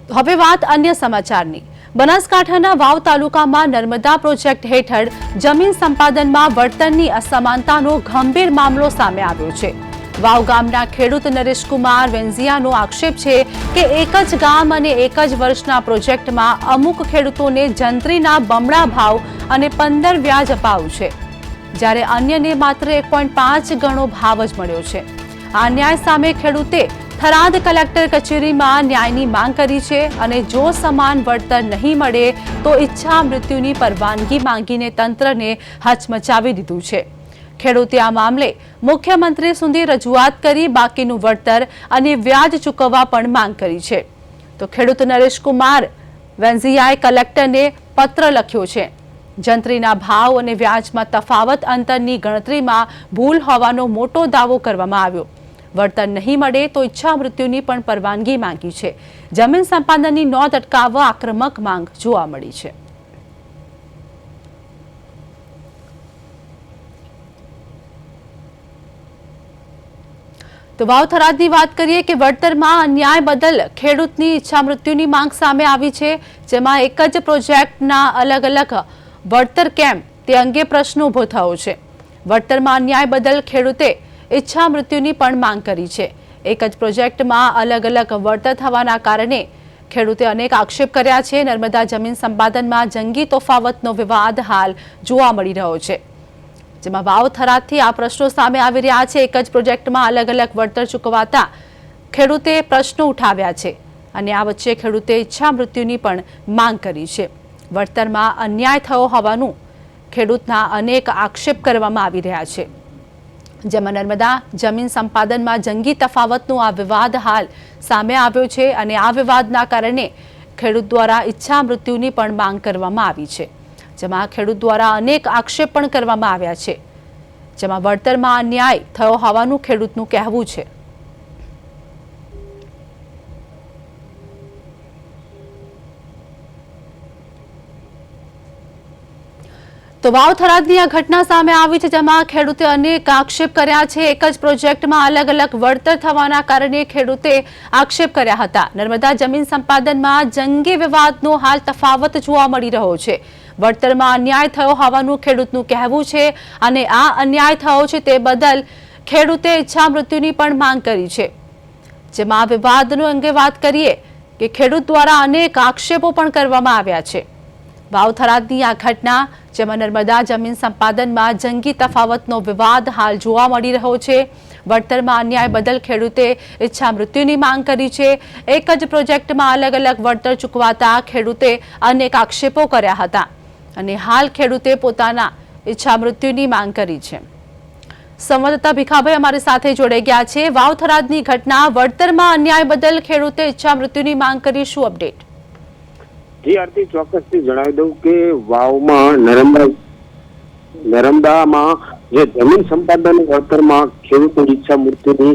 હવે વાત અન્ય સમાચારની। બનાસકાંઠાના વાવ તાલુકામાં નર્મદા પ્રોજેક્ટ હેઠળ જમીન સંપાદનમાં વળતરની અસમાનતાનો ગંભીર મામલો સામે આવ્યો છે। વાવ ગામના ખેડૂત નરેશકુમાર વેંઝિયાનો આક્ષેપ છે કે એક જ ગામ અને એક જ વર્ષના પ્રોજેક્ટમાં અમુક ખેડૂતોને જંત્રીના બમણા ભાવ અને 15 વ્યાજ અપાયું છે, જ્યારે અન્યને માત્ર 1.5 ગણો ભાવ જ મળ્યો છે। આ ન્યાય સામે ખેડૂતે થરાદ કલેક્ટર કચેરીમાં ન્યાયની માંગ કરી છે અને જો સમાન વળતર નહીં મળે તો ઈચ્છા મૃત્યુની પરવાનગી માંગીને તંત્રને હચમચાવી દીધું છે। ખેડૂતે આ મામલે મુખ્યમંત્રી સુધી રજૂઆત કરી બાકીનું વળતર અને વ્યાજ ચૂકવવા પણ માંગ કરી છે। તો ખેડૂત નરેશકુમાર વેંઝિયાએ કલેક્ટરને પત્ર લખ્યો છે। જંત્રીના ભાવ અને વ્યાજમાં તફાવત અંતરની ગણતરીમાં ભૂલ હોવાનો મોટો દાવો કરવામાં આવ્યો। વળતર નહીં મળે તો ઈચ્છા મૃત્યુની પણ પરવાનગી માંગી છે। જમીન સંપાદનની નોંધ અટકાવવા આક્રમક માંગ જોવા મળી છે। તો વાવ થરાદની વાત કરીએ કે વળતરમાં અન્યાય બદલ ખેડૂતની ઈચ્છા મૃત્યુની માંગ સામે આવી છે, જેમાં એક જ પ્રોજેક્ટના અલગ અલગ વળતર કેમ તે અંગે પ્રશ્ન ઉભો થયો છે। વળતરમાં અન્યાય બદલ ખેડૂતે ઈચ્છા મૃત્યુની પણ માંગ કરી છે। એક જ પ્રોજેક્ટમાં અલગ અલગ વળતર થવાના કારણે ખેડૂતે અનેક આક્ષેપ કર્યા છે। નર્મદા જમીન સંપાદનમાં જંગી તફાવતનો વિવાદ હાલ જોવા મળી રહ્યો છે, જેમાં વાવ થરાદથી આ પ્રશ્નો સામે આવી રહ્યા છે। એક જ પ્રોજેક્ટમાં અલગ અલગ વળતર ચૂકવાતા ખેડૂતે પ્રશ્નો ઉઠાવ્યા છે અને આ વચ્ચે ખેડૂતે ઈચ્છા મૃત્યુની પણ માંગ કરી છે। વળતરમાં અન્યાય થયો હોવાનું ખેડૂતના અનેક આક્ષેપ કરવામાં આવી રહ્યા છે, જેમાં નર્મદા જમીન સંપાદનમાં જંગી તફાવતનો આ વિવાદ હાલ સામે આવ્યો છે અને આ વિવાદના કારણે ખેડૂત દ્વારા ઈચ્છા મૃત્યુની પણ માંગ કરવામાં આવી છે, જેમાં ખેડૂત દ્વારા અનેક આક્ષેપ પણ કરવામાં આવ્યા છે, જેમાં વળતરમાં અન્યાય થયો હોવાનું ખેડૂતનું કહેવું છે। તો વાવ થરાદની આ ઘટના સામે આવી છે, જેમાં ખેડૂતે અનેક આક્ષેપ કર્યા છે। એક જ પ્રોજેક્ટમાં અલગ અલગ વળતર થવાના કારણે ખેડૂતે આક્ષેપ કર્યા હતા। નર્મદા જમીન સંપાદનમાં જંગી વિવાદનો હાલ તફાવત જોવા મળી રહ્યો છે। વળતરમાં અન્યાય થયો હોવાનું ખેડૂતનું કહેવું છે અને આ અન્યાય થયો છે તે બદલ ખેડૂતે ઈચ્છા મૃત્યુની પણ માંગ કરી છે। જેમાં આ વિવાદનો અંગે વાત કરીએ કે ખેડૂત દ્વારા અનેક આક્ષેપો પણ કરવામાં આવ્યા છે। વાવ થરાદની આ ઘટના, જેમાં નર્મદા જમીન સંપાદનમાં જંગી તફાવતનો વિવાદ હાલ જોવા મળી રહ્યો છે। વળતરમાં અન્યાય બદલ ખેડૂતે ઈચ્છા મૃત્યુની માંગ કરી છે। એક જ પ્રોજેક્ટમાં અલગ અલગ વળતર ચૂકવાતા ખેડૂતે અનેક આક્ષેપો કર્યા હતા અને હાલ ખેડૂતે પોતાના ઈચ્છા મૃત્યુની માંગ કરી છે। સંવાદદાતા ભીખાભાઈ અમારી સાથે જોડાઈ ગયા છે। વાવ થરાદની ઘટના, વળતરમાં અન્યાય બદલ ખેડૂતે ઈચ્છા મૃત્યુની માંગ કરી, શું અપડેટ? જી આરતી, ચોક્કસથી જણાવી દઉં કે વાવમાં નર્મદામાં જે જમીન સંપાદન વળતરમાં ખેડૂતોની ઈચ્છા મૃત્યુની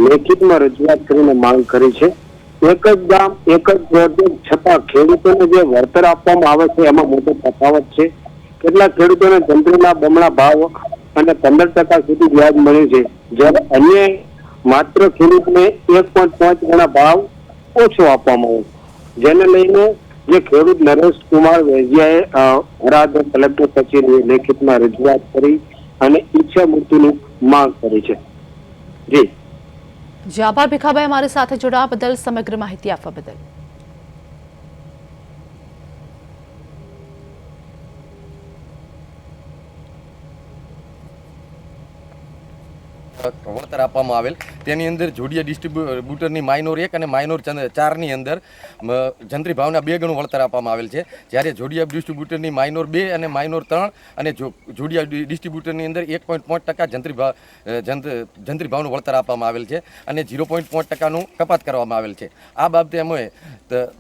લેખિતમાં રજૂઆત કરીને માંગ કરી છે। એક જ ગામ એક જ પ્રોજેક્ટ છતાં ખેડૂતોને જે વળતર આપવામાં આવે છે એમાં મોટો તફાવત છે। કેટલાક ખેડૂતોને જંત્રીના બમણા ભાવ અને 15% સુધી વ્યાજ મળે છે, જ્યારે અન્ય માત્ર ખેડૂતને 1.5 ગણા ભાવ ઓછો આપવામાં આવે છે, જેને લઈને જે ખેડૂત નરેશકુમાર વેંઝિયાએ થરાદ કલેક્ટર કચેરીએ લેખિતમાં રજૂઆત કરી અને ઈચ્છા મૃત્યુની માંગ કરી છે। જી આભાર ભીખાભાઈ, અમારી સાથે જોડાવા બદલ, સમગ્ર માહિતી આપવા બદલ। વળતર આપવામાં આવેલ તેની અંદર જોડિયા ડિસ્ટ્રીબ્યુટરની માઇનોર 1 અને માઇનોર 4ની અંદર જંત્રી ભાવના 2 ગણું વળતર આપવામાં આવેલ છે, જ્યારે જોડિયા ડિસ્ટ્રીબ્યુટરની માઇનોર 2 અને માઇનોર 3 અને જોડિયા ડિસ્ટ્રીબ્યુટરની અંદર 1.5% જંત્રી ભાવનું વળતર આપવામાં આવેલ છે અને 0.5%નું કપાત કરવામાં આવેલ છે। આ બાબતે અમે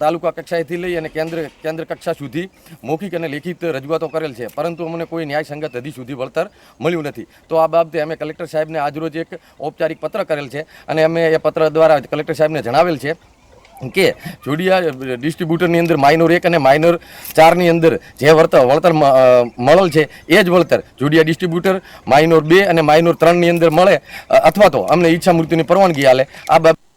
તાલુકા કક્ષાએથી લઈ અને કેન્દ્ર કક્ષા સુધી મૌખિક અને લેખિત રજૂઆતો કરેલ છે, પરંતુ અમને કોઈ ન્યાયસંગત હજી સુધી વળતર મળ્યું નથી। તો આ બાબતે અમે કલેક્ટર સાહેબને આજરોજ એક ઔપચારિક પત્ર કરેલ છે અને અમે એ પત્ર દ્વારા કલેક્ટર સાહેબને જણાવેલ છે કે જોડિયા ડિસ્ટ્રીબ્યુટરની અંદર માઇનોર 1 અને માઇનોર 4ની અંદર જે વળતર મળેલ છે એ જ વળતર જોડિયા ડિસ્ટ્રીબ્યુટર માઇનોર 2 અને માઇનોર 3ની અંદર મળે, અથવા તો અમને ઈચ્છા મૃત્યુની પરવાનગી આલે। આ